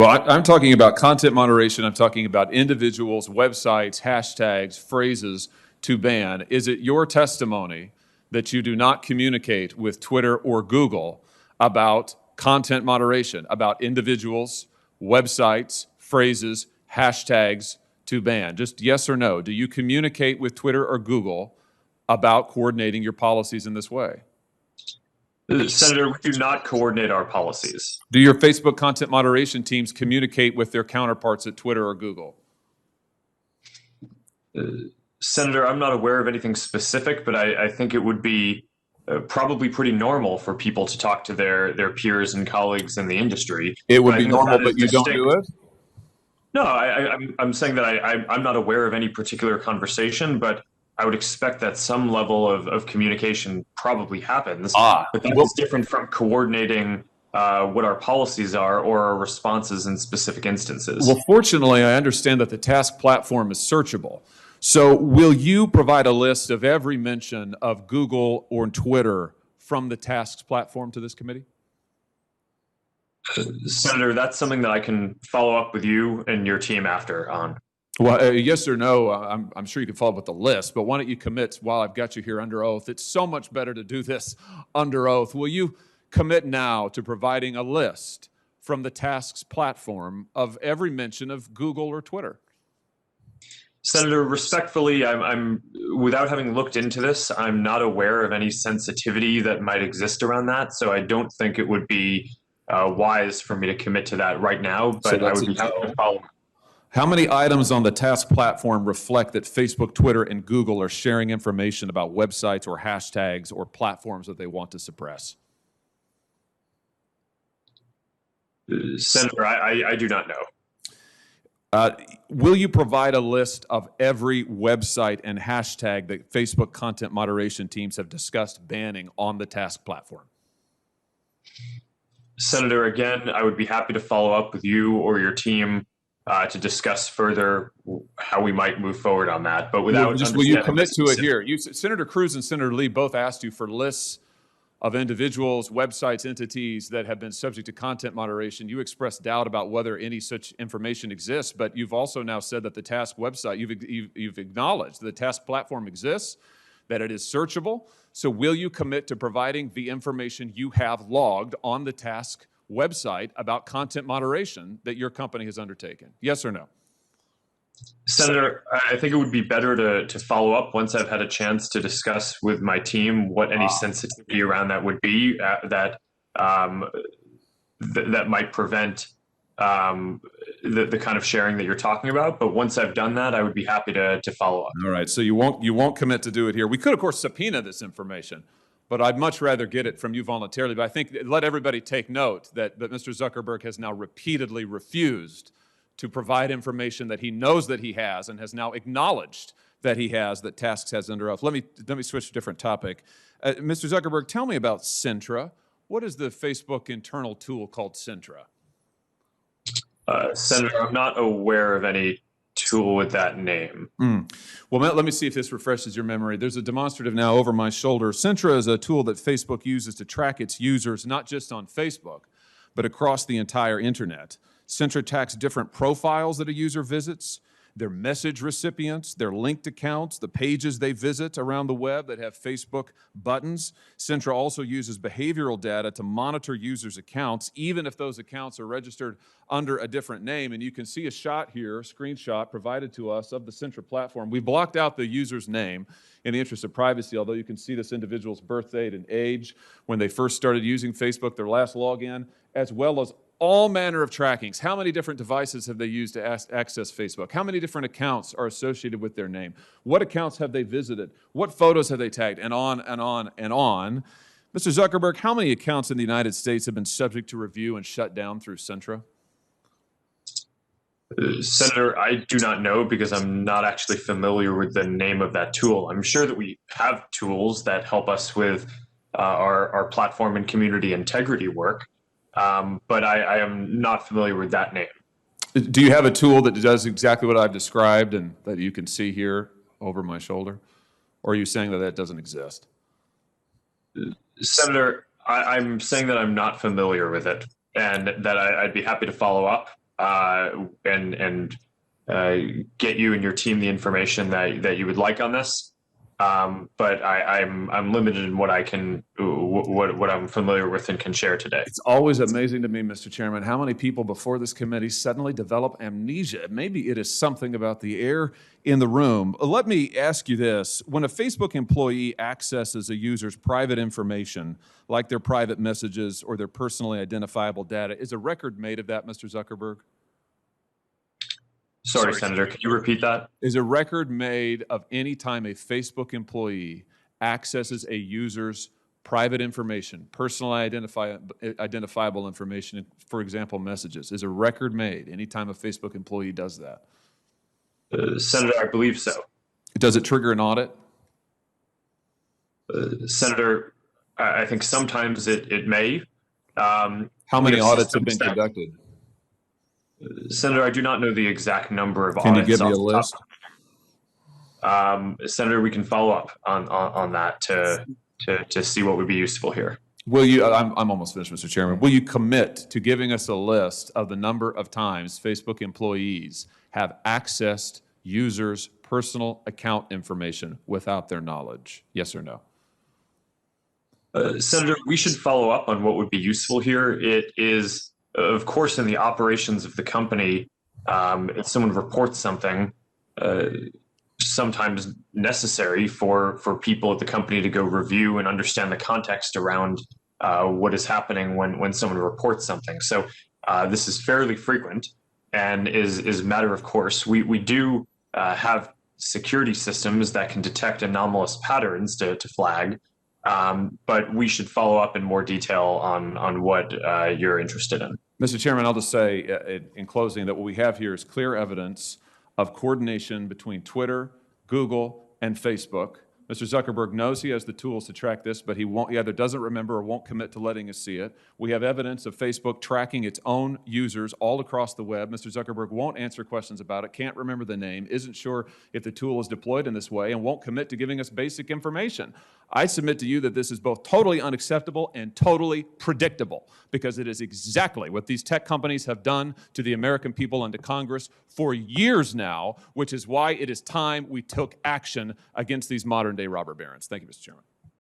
Well, I'm talking about content moderation. I'm talking about individuals, websites, hashtags, phrases to ban. Is it your testimony that you do not communicate with Twitter or Google about content moderation, about individuals, websites, phrases, hashtags to ban? Just yes or no. Do you communicate with Twitter or Google about coordinating your policies in this way? Senator, we do not coordinate our policies. Do your Facebook content moderation teams communicate with their counterparts at Twitter or Google? Senator, I'm not aware of anything specific, but I think it would be probably pretty normal for people to talk to their peers and colleagues in the industry. It would be normal, but you don't do it? No, I'm saying that I'm not aware of any particular conversation, but I would expect that some level of communication probably happens. But that's different from coordinating what our policies are or our responses in specific instances. Well, fortunately, I understand that the task platform is searchable. So will you provide a list of every mention of Google or Twitter from the tasks platform to this committee? Senator, that's something that I can follow up with you and your team after on. Well, yes or no, I'm sure you can follow up with the list, but why don't you commit while I've got you here under oath? It's so much better to do this under oath. Will you commit now to providing a list from the tasks platform of every mention of Google or Twitter? Senator, respectfully, I'm without having looked into this, I'm not aware of any sensitivity that might exist around that. So I don't think it would be wise for me to commit to that right now, but I would be happy to follow. How many items on the task platform reflect that Facebook, Twitter, and Google are sharing information about websites or hashtags or platforms that they want to suppress? Senator, I do not know. Will you provide a list of every website and hashtag that Facebook content moderation teams have discussed banning on the task platform? Senator, again, I would be happy to follow up with you or your team to discuss further how we might move forward on that. But without will you commit to it here? Senator Cruz and Senator Lee both asked you for lists of individuals, websites, entities that have been subject to content moderation. You expressed doubt about whether any such information exists, but you've also now said that the task website, you've acknowledged the task platform exists, that it is searchable. So will you commit to providing the information you have logged on the task website about content moderation that your company has undertaken? Yes or no? Senator, I think it would be better to follow up once I've had a chance to discuss with my team what any sensitivity around that would be that might prevent the kind of sharing that you're talking about. But once I've done that, I would be happy to follow up. All right. So you won't commit to do it here. We could, of course, subpoena this information, but I'd much rather get it from you voluntarily. But I think let everybody take note that Mr. Zuckerberg has now repeatedly refused to provide information that he knows that he has and has now acknowledged that he has, that Tasks has under oath. Let me switch to a different topic. Mr. Zuckerberg, tell me about Sintra. What is the Facebook internal tool called Sintra? Senator, I'm not aware of any tool with that name. Well, let me see if this refreshes your memory. There's a demonstrative now over my shoulder. Sintra is a tool that Facebook uses to track its users, not just on Facebook, but across the entire internet. Sintra tracks different profiles that a user visits, their message recipients, their linked accounts, the pages they visit around the web that have Facebook buttons. Sintra also uses behavioral data to monitor users' accounts, even if those accounts are registered under a different name. And you can see a shot here, a screenshot provided to us of the Sintra platform. We blocked out the user's name in the interest of privacy, although you can see this individual's birth date and age, when they first started using Facebook, their last login, as well as all manner of trackings. How many different devices have they used to access Facebook? How many different accounts are associated with their name? What accounts have they visited? What photos have they tagged? And on and on and on. Mr. Zuckerberg, how many accounts in the United States have been subject to review and shut down through Sintra? Senator, I do not know because I'm not actually familiar with the name of that tool. I'm sure that we have tools that help us with our platform and community integrity work. But I am not familiar with that name. Do you have a tool that does exactly what I've described and that you can see here over my shoulder? Or are you saying that that doesn't exist? Senator, I'm saying that I'm not familiar with it and that I'd be happy to follow up. and get you and your team the information that you would like on this. But I'm limited in what I can, what I'm familiar with and can share today. It's always amazing to me, Mr. Chairman, how many people before this committee suddenly develop amnesia. Maybe it is something about the air in the room. Let me ask you this. When a Facebook employee accesses a user's private information, like their private messages or their personally identifiable data, is a record made of that, Mr. Zuckerberg? Sorry, Senator, can you repeat that? Is a record made of any time a Facebook employee accesses a user's private information, personally identifiable information, for example, messages? Is a record made any time a Facebook employee does that? Senator, I believe so. Does it trigger an audit? Senator, I think sometimes it may. How many audits have been conducted? Senator, I do not know the exact number of audits. Can you give me a list? Senator, we can follow up on that to see what would be useful here. Will you, I'm almost finished, Mr. Chairman. Will you commit to giving us a list of the number of times Facebook employees have accessed users' personal account information without their knowledge? Yes or no? Senator, we should follow up on what would be useful here. It is, of course, in the operations of the company, if someone reports something, sometimes necessary for people at the company to go review and understand the context around what is happening when someone reports something. So this is fairly frequent and is a matter of course. We do have security systems that can detect anomalous patterns to flag, but we should follow up in more detail on what you're interested in. Mr. Chairman, I'll just say in closing that what we have here is clear evidence of coordination between Twitter, Google, and Facebook. Mr. Zuckerberg knows he has the tools to track this, but he either doesn't remember or won't commit to letting us see it. We have evidence of Facebook tracking its own users all across the web. Mr. Zuckerberg won't answer questions about it, can't remember the name, isn't sure if the tool is deployed in this way, and won't commit to giving us basic information. I submit to you that this is both totally unacceptable and totally predictable, because it is exactly what these tech companies have done to the American people and to Congress for years now, which is why it is time we took action against these modern-day robber barons. Thank you, Mr. Chairman.